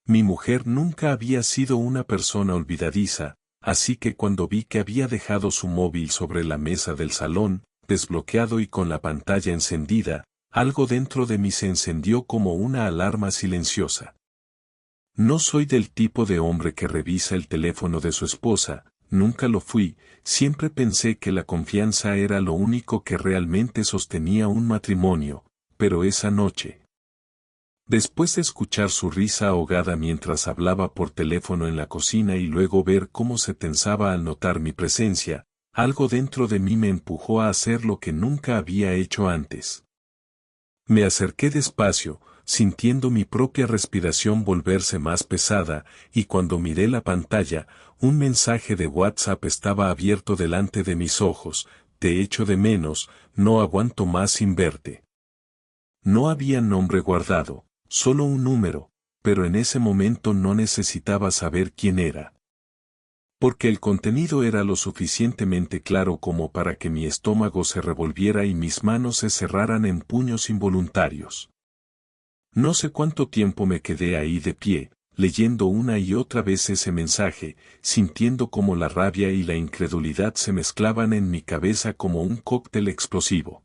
Mi mujer nunca había sido una persona olvidadiza, así que cuando vi que había dejado su móvil sobre la mesa del salón, desbloqueado y con la pantalla encendida, algo dentro de mí se encendió como una alarma silenciosa. No soy del tipo de hombre que revisa el teléfono de su esposa, nunca lo fui, siempre pensé que la confianza era lo único que realmente sostenía un matrimonio, pero esa noche, después de escuchar su risa ahogada mientras hablaba por teléfono en la cocina y luego ver cómo se tensaba al notar mi presencia, algo dentro de mí me empujó a hacer lo que nunca había hecho antes. Me acerqué despacio, sintiendo mi propia respiración volverse más pesada, y cuando miré la pantalla, un mensaje de WhatsApp estaba abierto delante de mis ojos: te echo de menos, no aguanto más sin verte. No había nombre guardado, solo un número, pero en ese momento no necesitaba saber quién era. Porque el contenido era lo suficientemente claro como para que mi estómago se revolviera y mis manos se cerraran en puños involuntarios. No sé cuánto tiempo me quedé ahí de pie, leyendo una y otra vez ese mensaje, sintiendo como la rabia y la incredulidad se mezclaban en mi cabeza como un cóctel explosivo.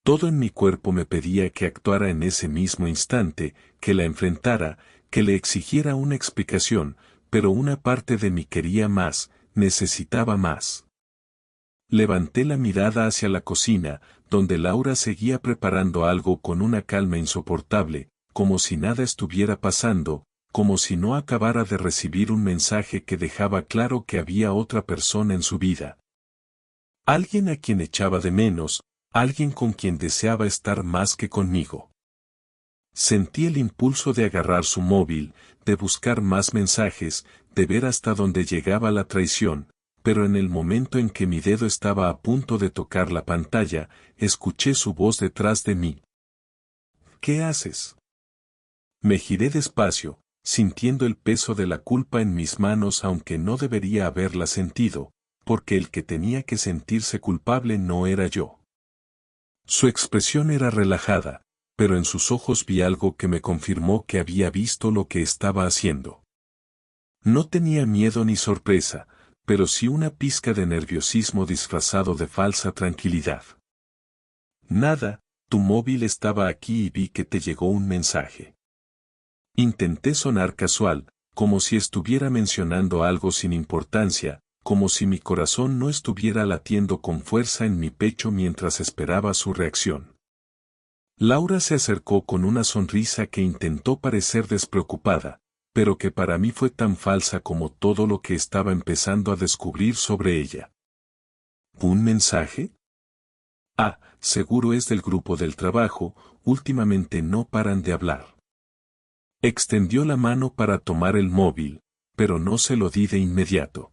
Todo en mi cuerpo me pedía que actuara en ese mismo instante, que la enfrentara, que le exigiera una explicación, pero una parte de mí quería más, necesitaba más. Levanté la mirada hacia la cocina, donde Laura seguía preparando algo con una calma insoportable, como si nada estuviera pasando, como si no acabara de recibir un mensaje que dejaba claro que había otra persona en su vida. Alguien a quien echaba de menos, alguien con quien deseaba estar más que conmigo. Sentí el impulso de agarrar su móvil, de buscar más mensajes, de ver hasta dónde llegaba la traición, pero en el momento en que mi dedo estaba a punto de tocar la pantalla, escuché su voz detrás de mí. ¿Qué haces? Me giré despacio, sintiendo el peso de la culpa en mis manos aunque no debería haberla sentido, porque el que tenía que sentirse culpable no era yo. Su expresión era relajada, pero en sus ojos vi algo que me confirmó que había visto lo que estaba haciendo. No tenía miedo ni sorpresa, pero sí una pizca de nerviosismo disfrazado de falsa tranquilidad. Nada, tu móvil estaba aquí y vi que te llegó un mensaje. Intenté sonar casual, como si estuviera mencionando algo sin importancia, como si mi corazón no estuviera latiendo con fuerza en mi pecho mientras esperaba su reacción. Laura se acercó con una sonrisa que intentó parecer despreocupada, pero que para mí fue tan falsa como todo lo que estaba empezando a descubrir sobre ella. ¿Un mensaje? Ah, seguro es del grupo del trabajo, últimamente no paran de hablar. Extendió la mano para tomar el móvil, pero no se lo di de inmediato.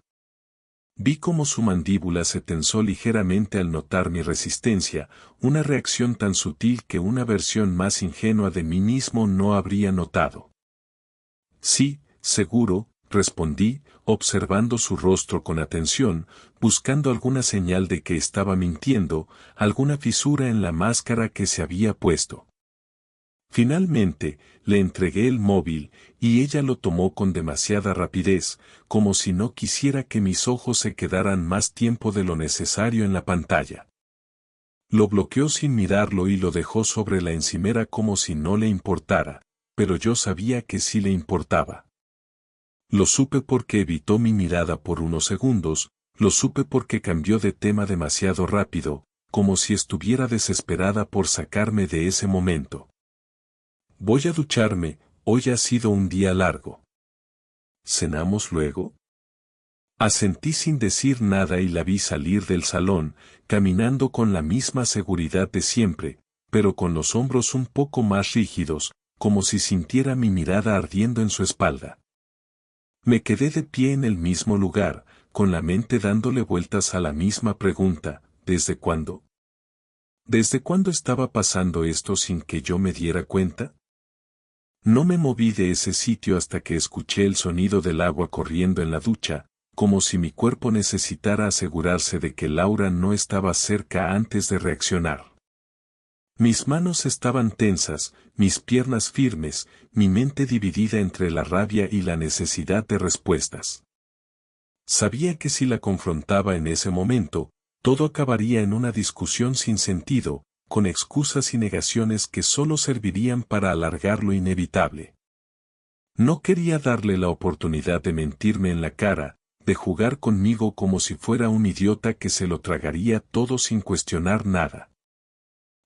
Vi cómo su mandíbula se tensó ligeramente al notar mi resistencia, una reacción tan sutil que una versión más ingenua de mí mismo no habría notado. Sí, seguro, respondí, observando su rostro con atención, buscando alguna señal de que estaba mintiendo, alguna fisura en la máscara que se había puesto. Finalmente, le entregué el móvil, y ella lo tomó con demasiada rapidez, como si no quisiera que mis ojos se quedaran más tiempo de lo necesario en la pantalla. Lo bloqueó sin mirarlo y lo dejó sobre la encimera como si no le importara, pero yo sabía que sí le importaba. Lo supe porque evitó mi mirada por unos segundos, lo supe porque cambió de tema demasiado rápido, como si estuviera desesperada por sacarme de ese momento. Voy a ducharme, hoy ha sido un día largo. ¿Cenamos luego? Asentí sin decir nada y la vi salir del salón, caminando con la misma seguridad de siempre, pero con los hombros un poco más rígidos, como si sintiera mi mirada ardiendo en su espalda. Me quedé de pie en el mismo lugar, con la mente dándole vueltas a la misma pregunta: ¿desde cuándo? ¿Desde cuándo estaba pasando esto sin que yo me diera cuenta? No me moví de ese sitio hasta que escuché el sonido del agua corriendo en la ducha, como si mi cuerpo necesitara asegurarse de que Laura no estaba cerca antes de reaccionar. Mis manos estaban tensas, mis piernas firmes, mi mente dividida entre la rabia y la necesidad de respuestas. Sabía que si la confrontaba en ese momento, todo acabaría en una discusión sin sentido, con excusas y negaciones que solo servirían para alargar lo inevitable. No quería darle la oportunidad de mentirme en la cara, de jugar conmigo como si fuera un idiota que se lo tragaría todo sin cuestionar nada.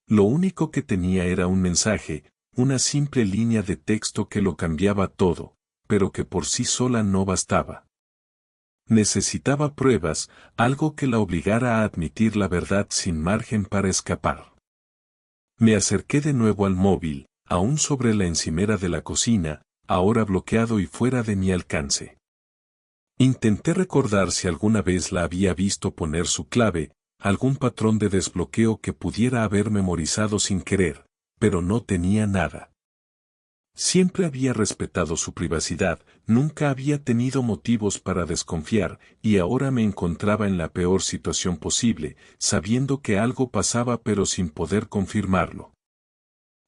Lo único que tenía era un mensaje, una simple línea de texto que lo cambiaba todo, pero que por sí sola no bastaba. Necesitaba pruebas, algo que la obligara a admitir la verdad sin margen para escapar. Me acerqué de nuevo al móvil, aún sobre la encimera de la cocina, ahora bloqueado y fuera de mi alcance. Intenté recordar si alguna vez la había visto poner su clave, algún patrón de desbloqueo que pudiera haber memorizado sin querer, pero no tenía nada. Siempre había respetado su privacidad, nunca había tenido motivos para desconfiar, y ahora me encontraba en la peor situación posible, sabiendo que algo pasaba pero sin poder confirmarlo.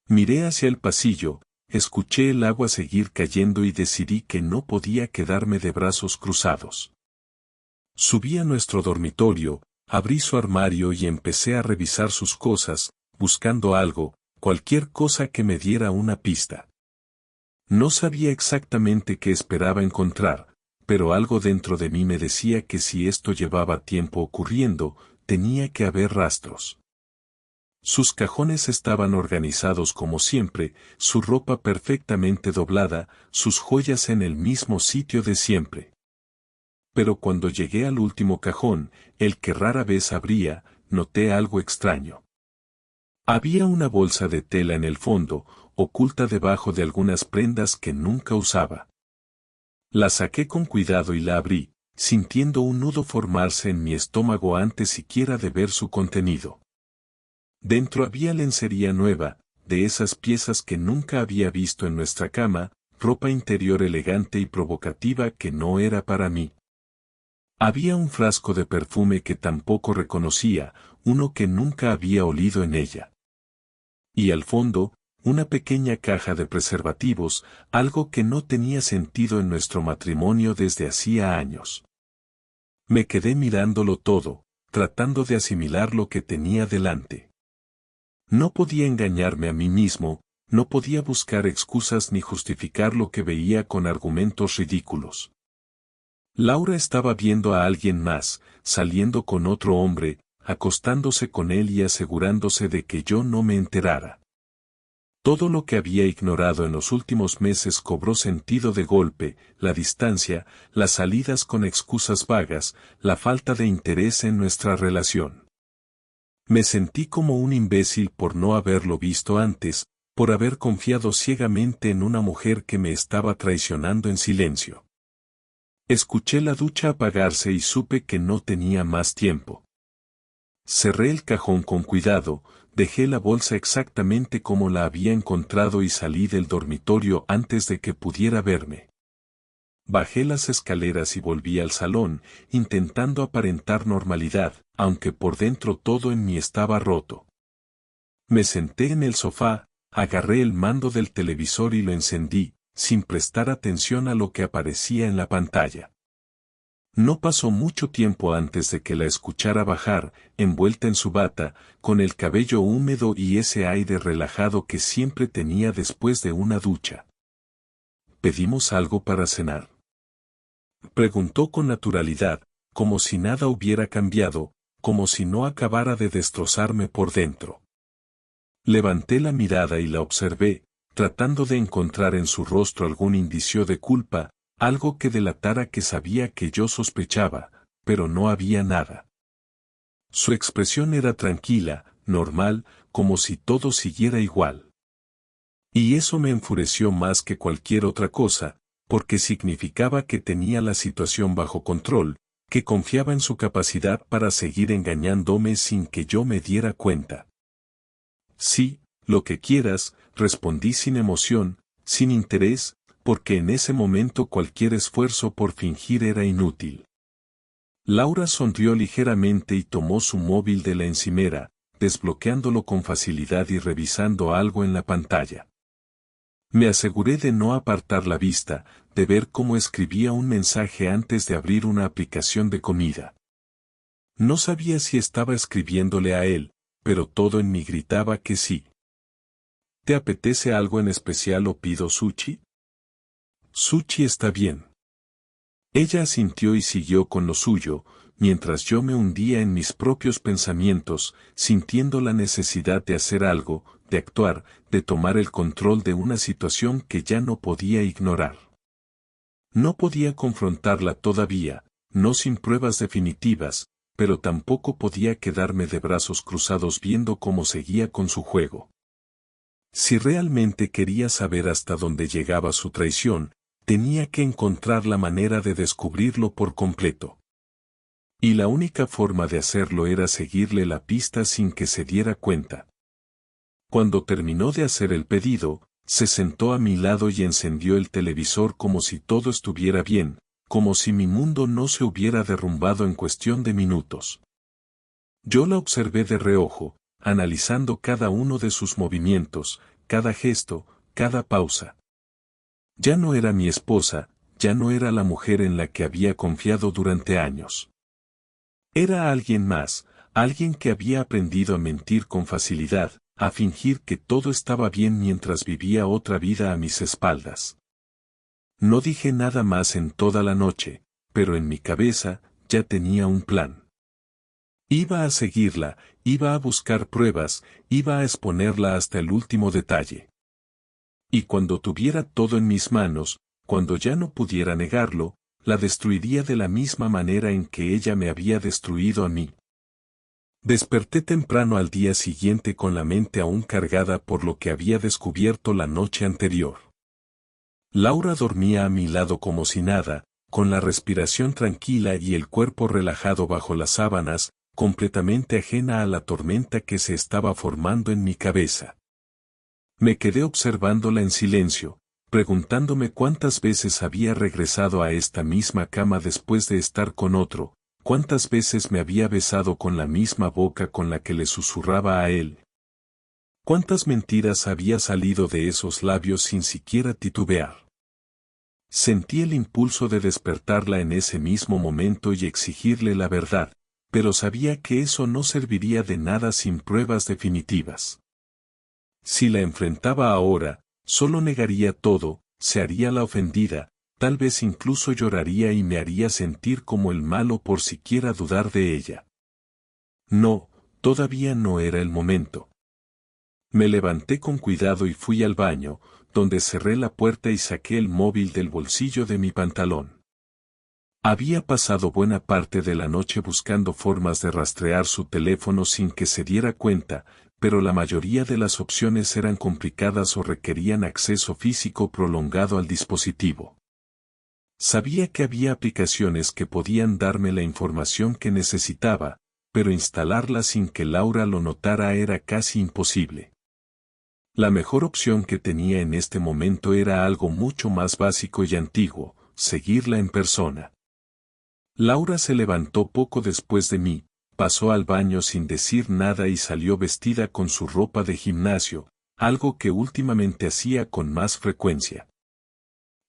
Miré hacia el pasillo, escuché el agua seguir cayendo y decidí que no podía quedarme de brazos cruzados. Subí a nuestro dormitorio, abrí su armario y empecé a revisar sus cosas, buscando algo, cualquier cosa que me diera una pista. No sabía exactamente qué esperaba encontrar, pero algo dentro de mí me decía que si esto llevaba tiempo ocurriendo, tenía que haber rastros. Sus cajones estaban organizados como siempre, su ropa perfectamente doblada, sus joyas en el mismo sitio de siempre. Pero cuando llegué al último cajón, el que rara vez abría, noté algo extraño. Había una bolsa de tela en el fondo, oculta debajo de algunas prendas que nunca usaba. La saqué con cuidado y la abrí, sintiendo un nudo formarse en mi estómago antes siquiera de ver su contenido. Dentro había lencería nueva, de esas piezas que nunca había visto en nuestra cama, ropa interior elegante y provocativa que no era para mí. Había un frasco de perfume que tampoco reconocía, uno que nunca había olido en ella. Y al fondo, una pequeña caja de preservativos, algo que no tenía sentido en nuestro matrimonio desde hacía años. Me quedé mirándolo todo, tratando de asimilar lo que tenía delante. No podía engañarme a mí mismo, no podía buscar excusas ni justificar lo que veía con argumentos ridículos. Laura estaba viendo a alguien más, saliendo con otro hombre, acostándose con él y asegurándose de que yo no me enterara. Todo lo que había ignorado en los últimos meses cobró sentido de golpe, la distancia, las salidas con excusas vagas, la falta de interés en nuestra relación. Me sentí como un imbécil por no haberlo visto antes, por haber confiado ciegamente en una mujer que me estaba traicionando en silencio. Escuché la ducha apagarse y supe que no tenía más tiempo. Cerré el cajón con cuidado, dejé la bolsa exactamente como la había encontrado y salí del dormitorio antes de que pudiera verme. Bajé las escaleras y volví al salón, intentando aparentar normalidad, aunque por dentro todo en mí estaba roto. Me senté en el sofá, agarré el mando del televisor y lo encendí, sin prestar atención a lo que aparecía en la pantalla. No pasó mucho tiempo antes de que la escuchara bajar, envuelta en su bata, con el cabello húmedo y ese aire relajado que siempre tenía después de una ducha. ¿Pedimos algo para cenar?, preguntó con naturalidad, como si nada hubiera cambiado, como si no acabara de destrozarme por dentro. Levanté la mirada y la observé, tratando de encontrar en su rostro algún indicio de culpa, algo que delatara que sabía que yo sospechaba, pero no había nada. Su expresión era tranquila, normal, como si todo siguiera igual. Y eso me enfureció más que cualquier otra cosa, porque significaba que tenía la situación bajo control, que confiaba en su capacidad para seguir engañándome sin que yo me diera cuenta. Sí, lo que quieras, respondí sin emoción, sin interés, porque en ese momento cualquier esfuerzo por fingir era inútil. Laura sonrió ligeramente y tomó su móvil de la encimera, desbloqueándolo con facilidad y revisando algo en la pantalla. Me aseguré de no apartar la vista, de ver cómo escribía un mensaje antes de abrir una aplicación de comida. No sabía si estaba escribiéndole a él, pero todo en mí gritaba que sí. ¿Te apetece algo en especial o pido sushi? Sushi está bien. Ella asintió y siguió con lo suyo, mientras yo me hundía en mis propios pensamientos, sintiendo la necesidad de hacer algo, de actuar, de tomar el control de una situación que ya no podía ignorar. No podía confrontarla todavía, no sin pruebas definitivas, pero tampoco podía quedarme de brazos cruzados viendo cómo seguía con su juego. Si realmente quería saber hasta dónde llegaba su traición, tenía que encontrar la manera de descubrirlo por completo. Y la única forma de hacerlo era seguirle la pista sin que se diera cuenta. Cuando terminó de hacer el pedido, se sentó a mi lado y encendió el televisor como si todo estuviera bien, como si mi mundo no se hubiera derrumbado en cuestión de minutos. Yo la observé de reojo, analizando cada uno de sus movimientos, cada gesto, cada pausa. Ya no era mi esposa, ya no era la mujer en la que había confiado durante años. Era alguien más, alguien que había aprendido a mentir con facilidad, a fingir que todo estaba bien mientras vivía otra vida a mis espaldas. No dije nada más en toda la noche, pero en mi cabeza ya tenía un plan. Iba a seguirla, iba a buscar pruebas, iba a exponerla hasta el último detalle. Y cuando tuviera todo en mis manos, cuando ya no pudiera negarlo, la destruiría de la misma manera en que ella me había destruido a mí. Desperté temprano al día siguiente con la mente aún cargada por lo que había descubierto la noche anterior. Laura dormía a mi lado como si nada, con la respiración tranquila y el cuerpo relajado bajo las sábanas, completamente ajena a la tormenta que se estaba formando en mi cabeza. Me quedé observándola en silencio, preguntándome cuántas veces había regresado a esta misma cama después de estar con otro, cuántas veces me había besado con la misma boca con la que le susurraba a él. Cuántas mentiras había salido de esos labios sin siquiera titubear. Sentí el impulso de despertarla en ese mismo momento y exigirle la verdad, pero sabía que eso no serviría de nada sin pruebas definitivas. Si la enfrentaba ahora, solo negaría todo, se haría la ofendida, tal vez incluso lloraría y me haría sentir como el malo por siquiera dudar de ella. No, todavía no era el momento. Me levanté con cuidado y fui al baño, donde cerré la puerta y saqué el móvil del bolsillo de mi pantalón. Había pasado buena parte de la noche buscando formas de rastrear su teléfono sin que se diera cuenta, pero la mayoría de las opciones eran complicadas o requerían acceso físico prolongado al dispositivo. Sabía que había aplicaciones que podían darme la información que necesitaba, pero instalarla sin que Laura lo notara era casi imposible. La mejor opción que tenía en este momento era algo mucho más básico y antiguo, seguirla en persona. Laura se levantó poco después de mí, pasó al baño sin decir nada y salió vestida con su ropa de gimnasio, algo que últimamente hacía con más frecuencia.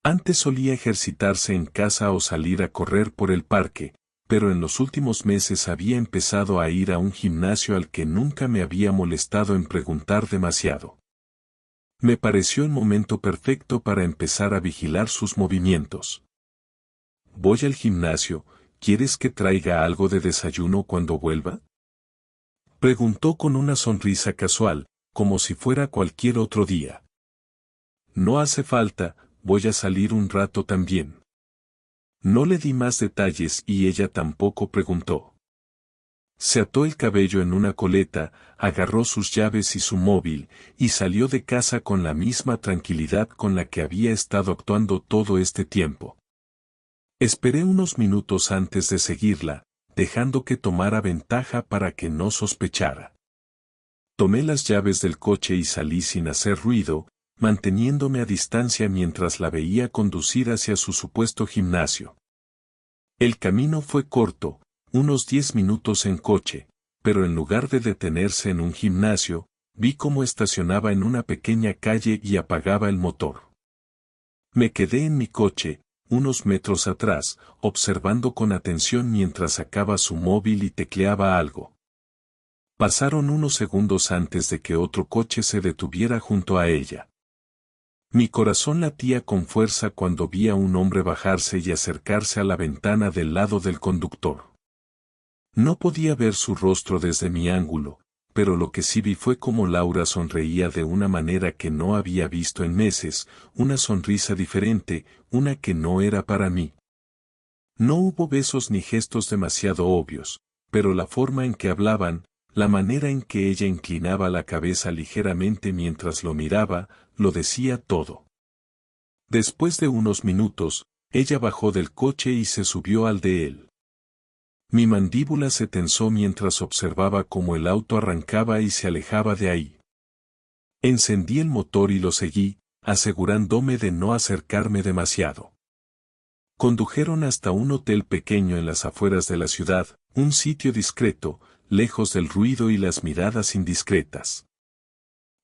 Antes solía ejercitarse en casa o salir a correr por el parque, pero en los últimos meses había empezado a ir a un gimnasio al que nunca me había molestado en preguntar demasiado. Me pareció el momento perfecto para empezar a vigilar sus movimientos. Voy al gimnasio, ¿quieres que traiga algo de desayuno cuando vuelva? Preguntó con una sonrisa casual, como si fuera cualquier otro día. No hace falta, voy a salir un rato también. No le di más detalles y ella tampoco preguntó. Se ató el cabello en una coleta, agarró sus llaves y su móvil, y salió de casa con la misma tranquilidad con la que había estado actuando todo este tiempo. Esperé unos minutos antes de seguirla, dejando que tomara ventaja para que no sospechara. Tomé las llaves del coche y salí sin hacer ruido, manteniéndome a distancia mientras la veía conducir hacia su supuesto gimnasio. El camino fue corto, unos 10 minutos en coche, pero en lugar de detenerse en un gimnasio, vi cómo estacionaba en una pequeña calle y apagaba el motor. Me quedé en mi coche, unos metros atrás, observando con atención mientras sacaba su móvil y tecleaba algo. Pasaron unos segundos antes de que otro coche se detuviera junto a ella. Mi corazón latía con fuerza cuando vi a un hombre bajarse y acercarse a la ventana del lado del conductor. No podía ver su rostro desde mi ángulo, pero lo que sí vi fue cómo Laura sonreía de una manera que no había visto en meses, una sonrisa diferente, una que no era para mí. No hubo besos ni gestos demasiado obvios, pero la forma en que hablaban, la manera en que ella inclinaba la cabeza ligeramente mientras lo miraba, lo decía todo. Después de unos minutos, ella bajó del coche y se subió al de él. Mi mandíbula se tensó mientras observaba cómo el auto arrancaba y se alejaba de ahí. Encendí el motor y lo seguí, asegurándome de no acercarme demasiado. Condujeron hasta un hotel pequeño en las afueras de la ciudad, un sitio discreto, lejos del ruido y las miradas indiscretas.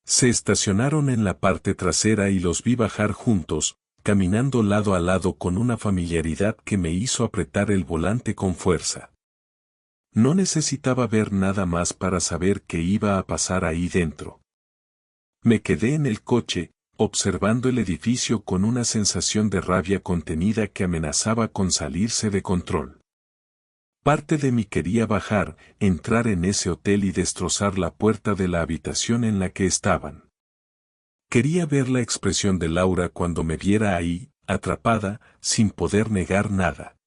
Se estacionaron en la parte trasera y los vi bajar juntos, caminando lado a lado con una familiaridad que me hizo apretar el volante con fuerza. No necesitaba ver nada más para saber qué iba a pasar ahí dentro. Me quedé en el coche, observando el edificio con una sensación de rabia contenida que amenazaba con salirse de control. Parte de mí quería bajar, entrar en ese hotel y destrozar la puerta de la habitación en la que estaban. Quería ver la expresión de Laura cuando me viera ahí, atrapada, sin poder negar nada.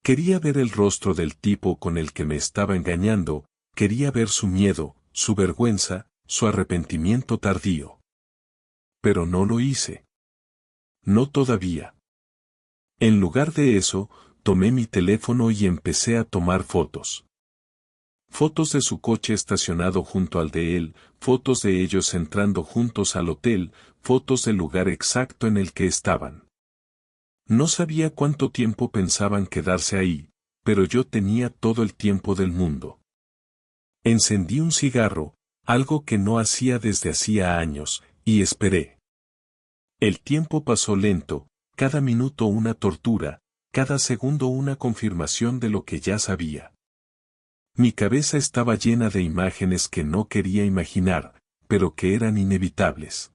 Quería ver el rostro del tipo con el que me estaba engañando, quería ver su miedo, su vergüenza, su arrepentimiento tardío. Pero no lo hice. No todavía. En lugar de eso, tomé mi teléfono y empecé a tomar fotos. Fotos de su coche estacionado junto al de él, fotos de ellos entrando juntos al hotel, fotos del lugar exacto en el que estaban. No sabía cuánto tiempo pensaban quedarse ahí, pero yo tenía todo el tiempo del mundo. Encendí un cigarro, algo que no hacía desde hacía años, y esperé. El tiempo pasó lento, cada minuto una tortura, cada segundo una confirmación de lo que ya sabía. Mi cabeza estaba llena de imágenes que no quería imaginar, pero que eran inevitables.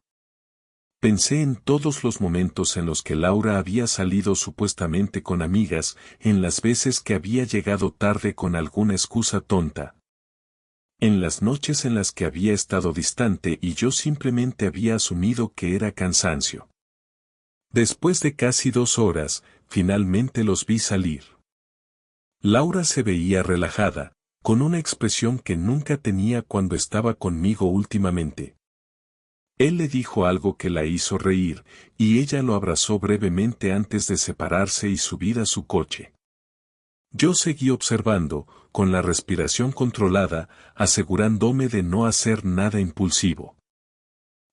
Pensé en todos los momentos en los que Laura había salido supuestamente con amigas, en las veces que había llegado tarde con alguna excusa tonta. En las noches en las que había estado distante y yo simplemente había asumido que era cansancio. Después de casi 2 horas, finalmente los vi salir. Laura se veía relajada, con una expresión que nunca tenía cuando estaba conmigo últimamente. Él le dijo algo que la hizo reír, y ella lo abrazó brevemente antes de separarse y subir a su coche. Yo seguí observando, con la respiración controlada, asegurándome de no hacer nada impulsivo.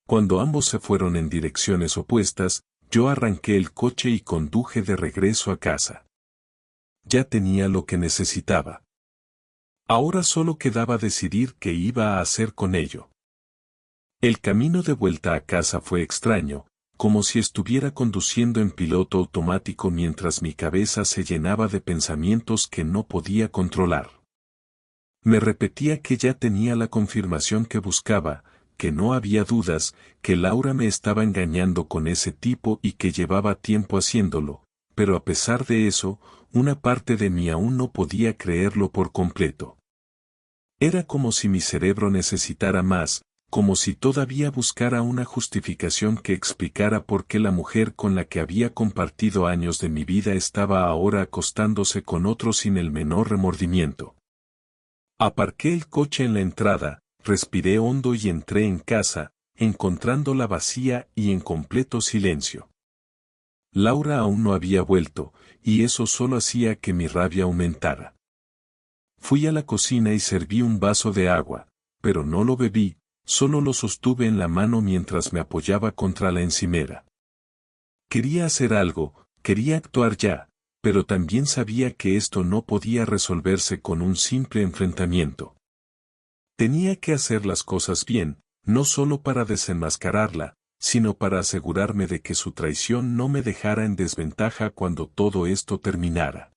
Cuando ambos se fueron en direcciones opuestas, yo arranqué el coche y conduje de regreso a casa. Ya tenía lo que necesitaba. Ahora solo quedaba decidir qué iba a hacer con ello. El camino de vuelta a casa fue extraño, como si estuviera conduciendo en piloto automático mientras mi cabeza se llenaba de pensamientos que no podía controlar. Me repetía que ya tenía la confirmación que buscaba, que no había dudas, que Laura me estaba engañando con ese tipo y que llevaba tiempo haciéndolo, pero a pesar de eso, una parte de mí aún no podía creerlo por completo. Era como si mi cerebro necesitara más, como si todavía buscara una justificación que explicara por qué la mujer con la que había compartido años de mi vida estaba ahora acostándose con otro sin el menor remordimiento. Aparqué el coche en la entrada, respiré hondo y entré en casa, encontrándola vacía y en completo silencio. Laura aún no había vuelto, y eso solo hacía que mi rabia aumentara. Fui a la cocina y serví un vaso de agua, pero no lo bebí, solo lo sostuve en la mano mientras me apoyaba contra la encimera. Quería hacer algo, quería actuar ya, pero también sabía que esto no podía resolverse con un simple enfrentamiento. Tenía que hacer las cosas bien, no solo para desenmascararla, sino para asegurarme de que su traición no me dejara en desventaja cuando todo esto terminara.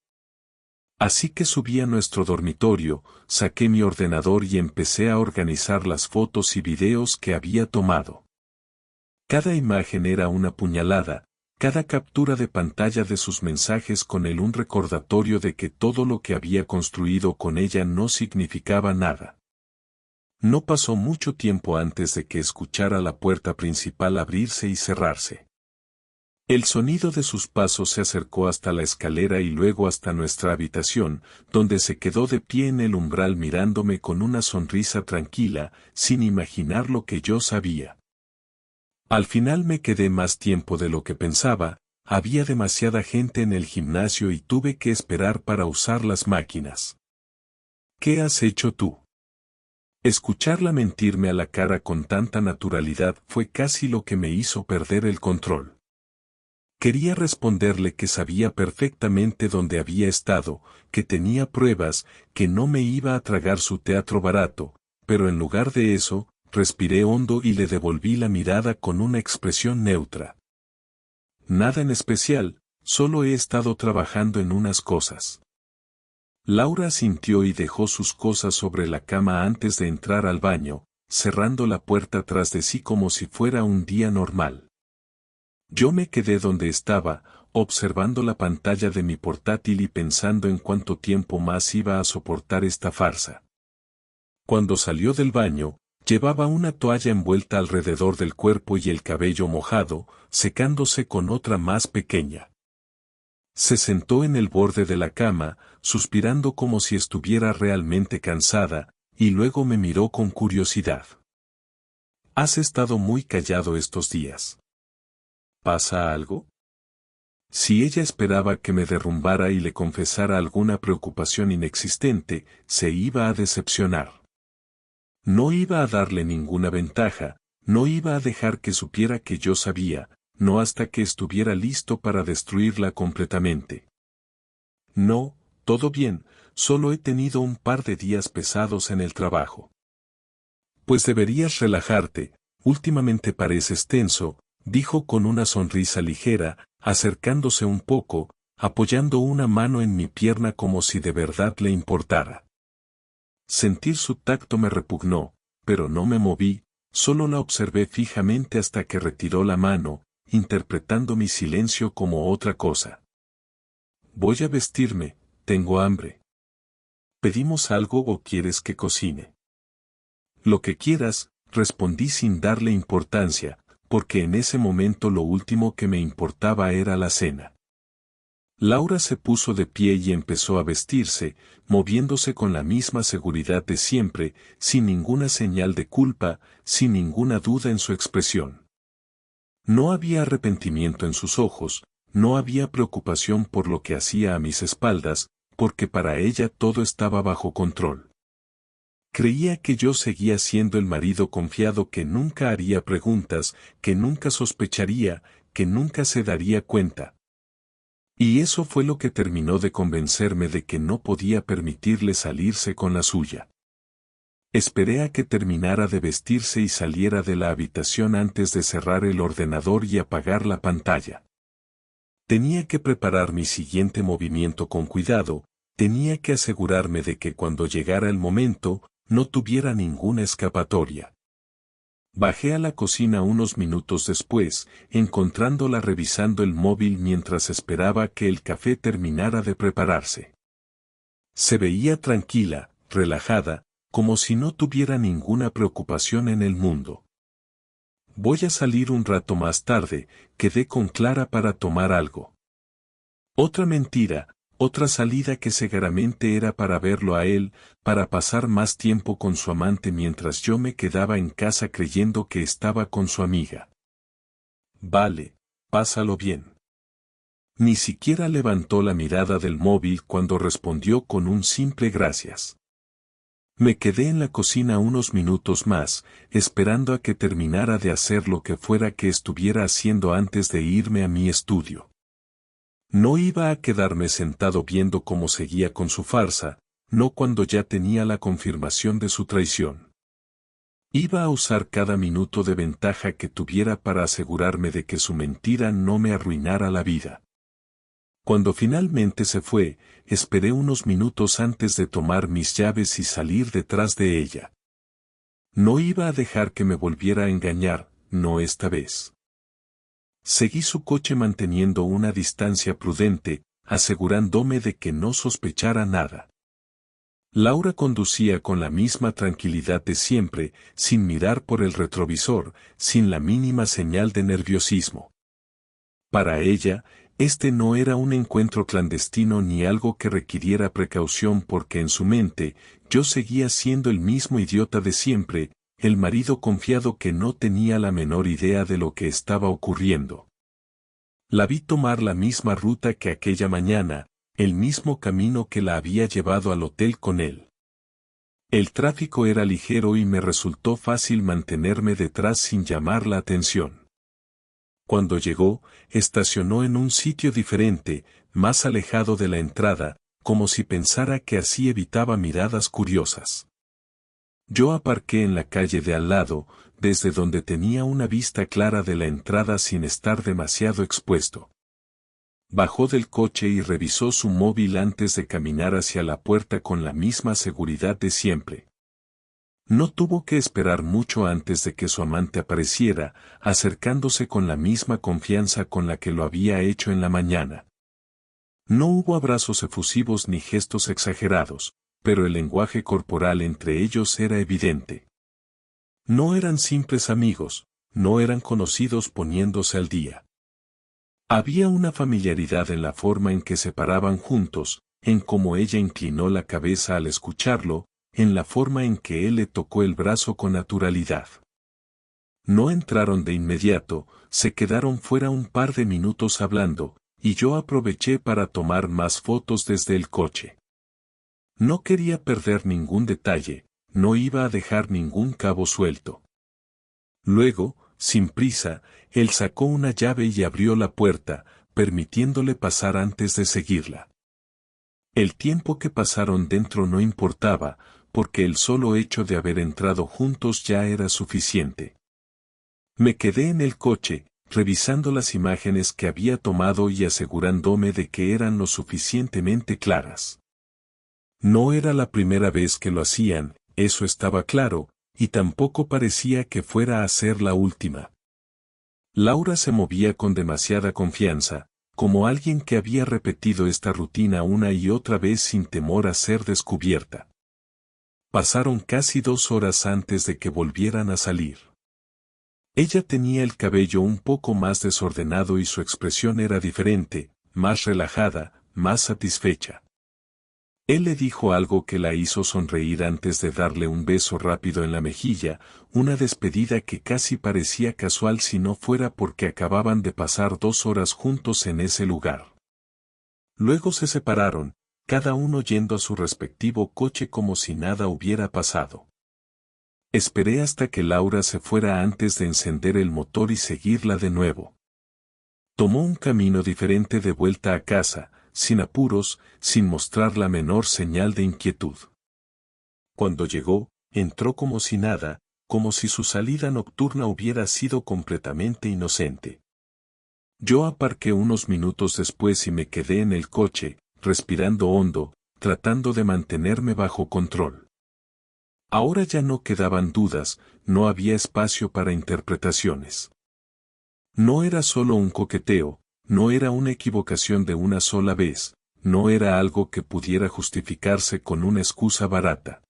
Así que subí a nuestro dormitorio, saqué mi ordenador y empecé a organizar las fotos y videos que había tomado. Cada imagen era una puñalada, cada captura de pantalla de sus mensajes con él un recordatorio de que todo lo que había construido con ella no significaba nada. No pasó mucho tiempo antes de que escuchara la puerta principal abrirse y cerrarse. El sonido de sus pasos se acercó hasta la escalera y luego hasta nuestra habitación, donde se quedó de pie en el umbral mirándome con una sonrisa tranquila, sin imaginar lo que yo sabía. Al final me quedé más tiempo de lo que pensaba, había demasiada gente en el gimnasio y tuve que esperar para usar las máquinas. ¿Qué has hecho tú? Escucharla mentirme a la cara con tanta naturalidad fue casi lo que me hizo perder el control. Quería responderle que sabía perfectamente dónde había estado, que tenía pruebas, que no me iba a tragar su teatro barato, pero en lugar de eso, respiré hondo y le devolví la mirada con una expresión neutra. Nada en especial, solo he estado trabajando en unas cosas. Laura asintió y dejó sus cosas sobre la cama antes de entrar al baño, cerrando la puerta tras de sí como si fuera un día normal. Yo me quedé donde estaba, observando la pantalla de mi portátil y pensando en cuánto tiempo más iba a soportar esta farsa. Cuando salió del baño, llevaba una toalla envuelta alrededor del cuerpo y el cabello mojado, secándose con otra más pequeña. Se sentó en el borde de la cama, suspirando como si estuviera realmente cansada, y luego me miró con curiosidad. ¿Has estado muy callado estos días? ¿Pasa algo? Si ella esperaba que me derrumbara y le confesara alguna preocupación inexistente, se iba a decepcionar. No iba a darle ninguna ventaja, no iba a dejar que supiera que yo sabía, no hasta que estuviera listo para destruirla completamente. No, todo bien, solo he tenido un par de días pesados en el trabajo. Pues deberías relajarte, últimamente pareces tenso, dijo con una sonrisa ligera, acercándose un poco, apoyando una mano en mi pierna como si de verdad le importara. Sentir su tacto me repugnó, pero no me moví, solo la observé fijamente hasta que retiró la mano, interpretando mi silencio como otra cosa. Voy a vestirme, tengo hambre. ¿Pedimos algo o quieres que cocine? Lo que quieras, respondí sin darle importancia, porque en ese momento lo último que me importaba era la cena. Laura se puso de pie y empezó a vestirse, moviéndose con la misma seguridad de siempre, sin ninguna señal de culpa, sin ninguna duda en su expresión. No había arrepentimiento en sus ojos, no había preocupación por lo que hacía a mis espaldas, porque para ella todo estaba bajo control. Creía que yo seguía siendo el marido confiado que nunca haría preguntas, que nunca sospecharía, que nunca se daría cuenta. Y eso fue lo que terminó de convencerme de que no podía permitirle salirse con la suya. Esperé a que terminara de vestirse y saliera de la habitación antes de cerrar el ordenador y apagar la pantalla. Tenía que preparar mi siguiente movimiento con cuidado, tenía que asegurarme de que cuando llegara el momento, no tuviera ninguna escapatoria. Bajé a la cocina unos minutos después, encontrándola revisando el móvil mientras esperaba que el café terminara de prepararse. Se veía tranquila, relajada, como si no tuviera ninguna preocupación en el mundo. Voy a salir un rato más tarde, quedé con Clara para tomar algo. Otra mentira, otra salida que seguramente era para verlo a él, para pasar más tiempo con su amante mientras yo me quedaba en casa creyendo que estaba con su amiga. Vale, pásalo bien. Ni siquiera levantó la mirada del móvil cuando respondió con un simple gracias. Me quedé en la cocina unos minutos más, esperando a que terminara de hacer lo que fuera que estuviera haciendo antes de irme a mi estudio. No iba a quedarme sentado viendo cómo seguía con su farsa, no cuando ya tenía la confirmación de su traición. Iba a usar cada minuto de ventaja que tuviera para asegurarme de que su mentira no me arruinara la vida. Cuando finalmente se fue, esperé unos minutos antes de tomar mis llaves y salir detrás de ella. No iba a dejar que me volviera a engañar, no esta vez. Seguí su coche manteniendo una distancia prudente, asegurándome de que no sospechara nada. Laura conducía con la misma tranquilidad de siempre, sin mirar por el retrovisor, sin la mínima señal de nerviosismo. Para ella, este no era un encuentro clandestino ni algo que requiriera precaución porque en su mente, yo seguía siendo el mismo idiota de siempre, el marido confiado que no tenía la menor idea de lo que estaba ocurriendo. La vi tomar la misma ruta que aquella mañana, el mismo camino que la había llevado al hotel con él. El tráfico era ligero y me resultó fácil mantenerme detrás sin llamar la atención. Cuando llegó, estacionó en un sitio diferente, más alejado de la entrada, como si pensara que así evitaba miradas curiosas. Yo aparqué en la calle de al lado, desde donde tenía una vista clara de la entrada sin estar demasiado expuesto. Bajó del coche y revisó su móvil antes de caminar hacia la puerta con la misma seguridad de siempre. No tuvo que esperar mucho antes de que su amante apareciera, acercándose con la misma confianza con la que lo había hecho en la mañana. No hubo abrazos efusivos ni gestos exagerados, pero el lenguaje corporal entre ellos era evidente. No eran simples amigos, no eran conocidos poniéndose al día. Había una familiaridad en la forma en que se paraban juntos, en cómo ella inclinó la cabeza al escucharlo, en la forma en que él le tocó el brazo con naturalidad. No entraron de inmediato, se quedaron fuera un par de minutos hablando, y yo aproveché para tomar más fotos desde el coche. No quería perder ningún detalle, no iba a dejar ningún cabo suelto. Luego, sin prisa, él sacó una llave y abrió la puerta, permitiéndole pasar antes de seguirla. El tiempo que pasaron dentro no importaba, porque el solo hecho de haber entrado juntos ya era suficiente. Me quedé en el coche, revisando las imágenes que había tomado y asegurándome de que eran lo suficientemente claras. No era la primera vez que lo hacían, eso estaba claro, y tampoco parecía que fuera a ser la última. Laura se movía con demasiada confianza, como alguien que había repetido esta rutina una y otra vez sin temor a ser descubierta. Pasaron casi 2 horas antes de que volvieran a salir. Ella tenía el cabello un poco más desordenado y su expresión era diferente, más relajada, más satisfecha. Él le dijo algo que la hizo sonreír antes de darle un beso rápido en la mejilla, una despedida que casi parecía casual si no fuera porque acababan de pasar 2 horas juntos en ese lugar. Luego se separaron, cada uno yendo a su respectivo coche como si nada hubiera pasado. Esperé hasta que Laura se fuera antes de encender el motor y seguirla de nuevo. Tomó un camino diferente de vuelta a casa, sin apuros, sin mostrar la menor señal de inquietud. Cuando llegó, entró como si nada, como si su salida nocturna hubiera sido completamente inocente. Yo aparqué unos minutos después y me quedé en el coche, respirando hondo, tratando de mantenerme bajo control. Ahora ya no quedaban dudas, no había espacio para interpretaciones. No era solo un coqueteo, no era una equivocación de una sola vez, no era algo que pudiera justificarse con una excusa barata.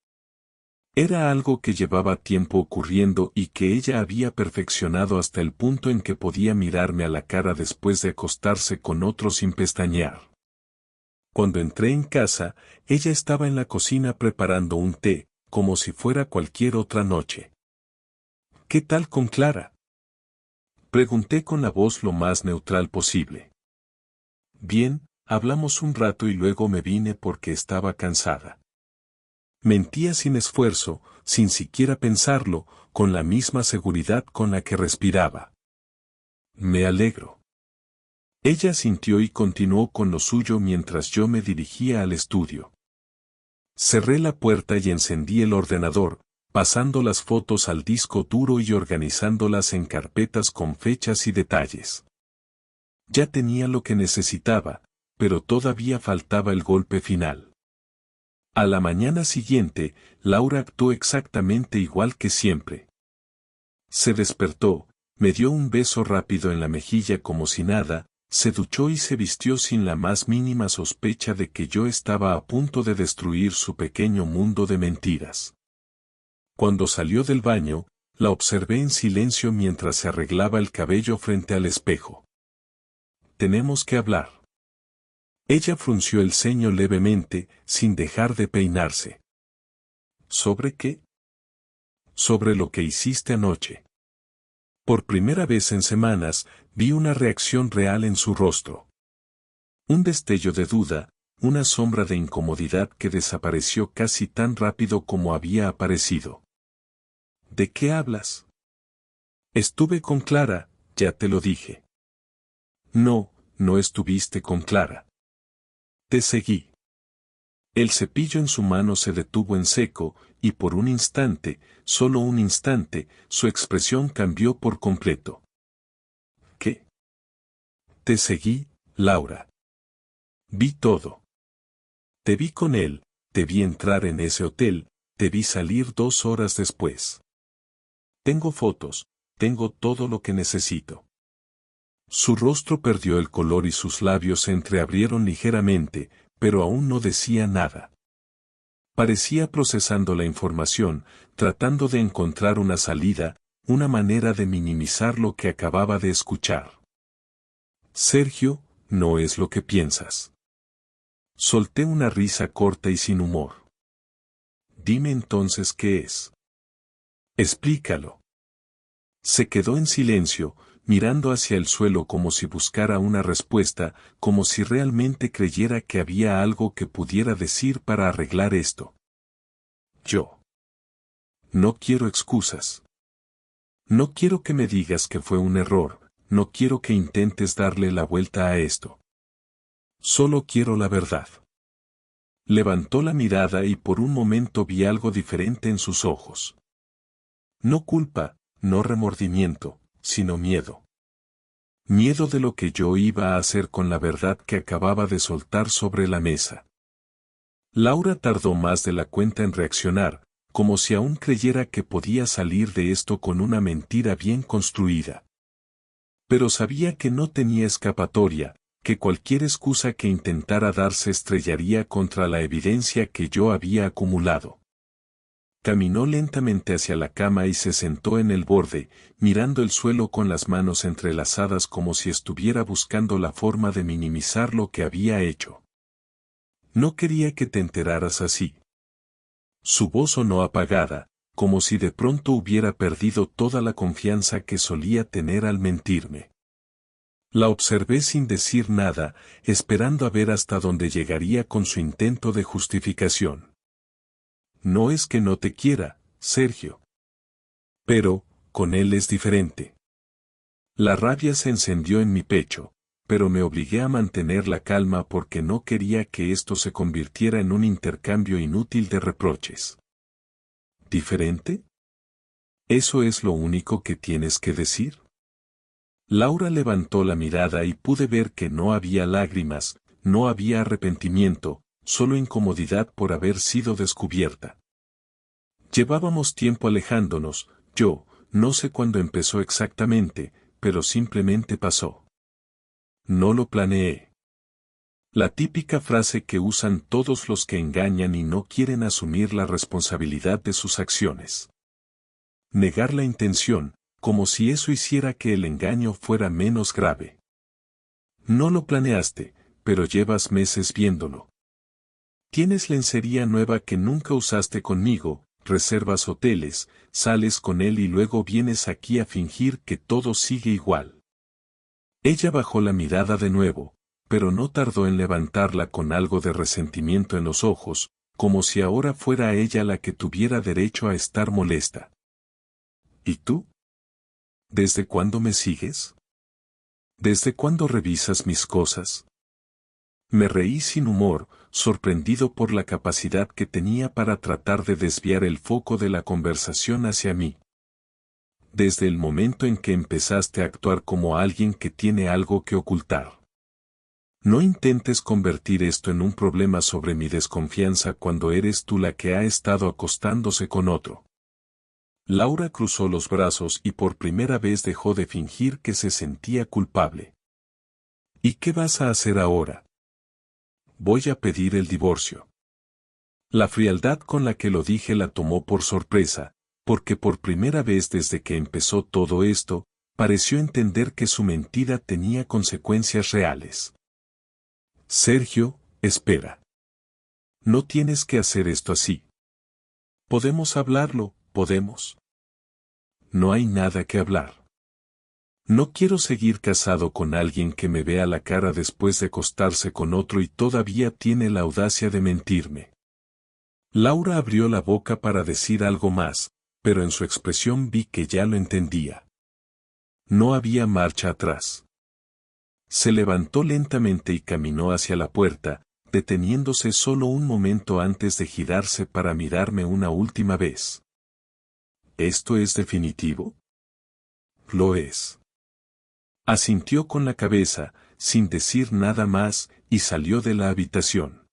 Era algo que llevaba tiempo ocurriendo y que ella había perfeccionado hasta el punto en que podía mirarme a la cara después de acostarse con otro sin pestañear. Cuando entré en casa, ella estaba en la cocina preparando un té, como si fuera cualquier otra noche. ¿Qué tal con Clara?, pregunté con la voz lo más neutral posible. Bien, hablamos un rato y luego me vine porque estaba cansada. Mentía sin esfuerzo, sin siquiera pensarlo, con la misma seguridad con la que respiraba. Me alegro. Ella asintió y continuó con lo suyo mientras yo me dirigía al estudio. Cerré la puerta y encendí el ordenador, pasando las fotos al disco duro y organizándolas en carpetas con fechas y detalles. Ya tenía lo que necesitaba, pero todavía faltaba el golpe final. A la mañana siguiente, Laura actuó exactamente igual que siempre. Se despertó, me dio un beso rápido en la mejilla como si nada, se duchó y se vistió sin la más mínima sospecha de que yo estaba a punto de destruir su pequeño mundo de mentiras. Cuando salió del baño, la observé en silencio mientras se arreglaba el cabello frente al espejo. Tenemos que hablar. Ella frunció el ceño levemente, sin dejar de peinarse. ¿Sobre qué? Sobre lo que hiciste anoche. Por primera vez en semanas, vi una reacción real en su rostro. Un destello de duda, una sombra de incomodidad que desapareció casi tan rápido como había aparecido. ¿De qué hablas? Estuve con Clara, ya te lo dije. No, no estuviste con Clara. Te seguí. El cepillo en su mano se detuvo en seco, y por un instante, solo un instante, su expresión cambió por completo. ¿Qué? Te seguí, Laura. Vi todo. Te vi con él, te vi entrar en ese hotel, te vi salir 2 horas después. Tengo fotos, tengo todo lo que necesito. Su rostro perdió el color y sus labios se entreabrieron ligeramente, pero aún no decía nada. Parecía procesando la información, tratando de encontrar una salida, una manera de minimizar lo que acababa de escuchar. Sergio, no es lo que piensas. Solté una risa corta y sin humor. Dime entonces qué es. Explícalo. Se quedó en silencio, mirando hacia el suelo como si buscara una respuesta, como si realmente creyera que había algo que pudiera decir para arreglar esto. Yo. No quiero excusas. No quiero que me digas que fue un error, no quiero que intentes darle la vuelta a esto. Solo quiero la verdad. Levantó la mirada y por un momento vi algo diferente en sus ojos. No culpa, no remordimiento, sino miedo. Miedo de lo que yo iba a hacer con la verdad que acababa de soltar sobre la mesa. Laura tardó más de la cuenta en reaccionar, como si aún creyera que podía salir de esto con una mentira bien construida. Pero sabía que no tenía escapatoria, que cualquier excusa que intentara dar se estrellaría contra la evidencia que yo había acumulado. Caminó lentamente hacia la cama y se sentó en el borde, mirando el suelo con las manos entrelazadas como si estuviera buscando la forma de minimizar lo que había hecho. No quería que te enteraras así. Su voz sonó apagada, como si de pronto hubiera perdido toda la confianza que solía tener al mentirme. La observé sin decir nada, esperando a ver hasta dónde llegaría con su intento de justificación. No es que no te quiera, Sergio. Pero, con él es diferente. La rabia se encendió en mi pecho, pero me obligué a mantener la calma porque no quería que esto se convirtiera en un intercambio inútil de reproches. ¿Diferente? ¿Eso es lo único que tienes que decir? Laura levantó la mirada y pude ver que no había lágrimas, no había arrepentimiento, solo incomodidad por haber sido descubierta. Llevábamos tiempo alejándonos, yo, no sé cuándo empezó exactamente, pero simplemente pasó. No lo planeé. La típica frase que usan todos los que engañan y no quieren asumir la responsabilidad de sus acciones. Negar la intención, como si eso hiciera que el engaño fuera menos grave. No lo planeaste, pero llevas meses viéndolo. Tienes lencería nueva que nunca usaste conmigo, reservas hoteles, sales con él y luego vienes aquí a fingir que todo sigue igual. Ella bajó la mirada de nuevo, pero no tardó en levantarla con algo de resentimiento en los ojos, como si ahora fuera ella la que tuviera derecho a estar molesta. ¿Y tú? ¿Desde cuándo me sigues? ¿Desde cuándo revisas mis cosas? Me reí sin humor, sorprendido por la capacidad que tenía para tratar de desviar el foco de la conversación hacia mí. Desde el momento en que empezaste a actuar como alguien que tiene algo que ocultar. No intentes convertir esto en un problema sobre mi desconfianza cuando eres tú la que ha estado acostándose con otro. Laura cruzó los brazos y por primera vez dejó de fingir que se sentía culpable. ¿Y qué vas a hacer ahora? Voy a pedir el divorcio. La frialdad con la que lo dije la tomó por sorpresa, porque por primera vez desde que empezó todo esto, pareció entender que su mentira tenía consecuencias reales. Sergio, espera. No tienes que hacer esto así. Podemos hablarlo, podemos. No hay nada que hablar. No quiero seguir casado con alguien que me vea la cara después de acostarse con otro y todavía tiene la audacia de mentirme. Laura abrió la boca para decir algo más, pero en su expresión vi que ya lo entendía. No había marcha atrás. Se levantó lentamente y caminó hacia la puerta, deteniéndose solo un momento antes de girarse para mirarme una última vez. ¿Esto es definitivo? Lo es. Asintió con la cabeza, sin decir nada más, y salió de la habitación.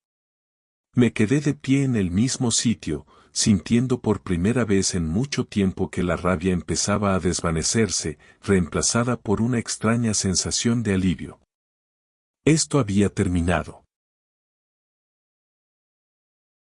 Me quedé de pie en el mismo sitio, sintiendo por primera vez en mucho tiempo que la rabia empezaba a desvanecerse, reemplazada por una extraña sensación de alivio. Esto había terminado.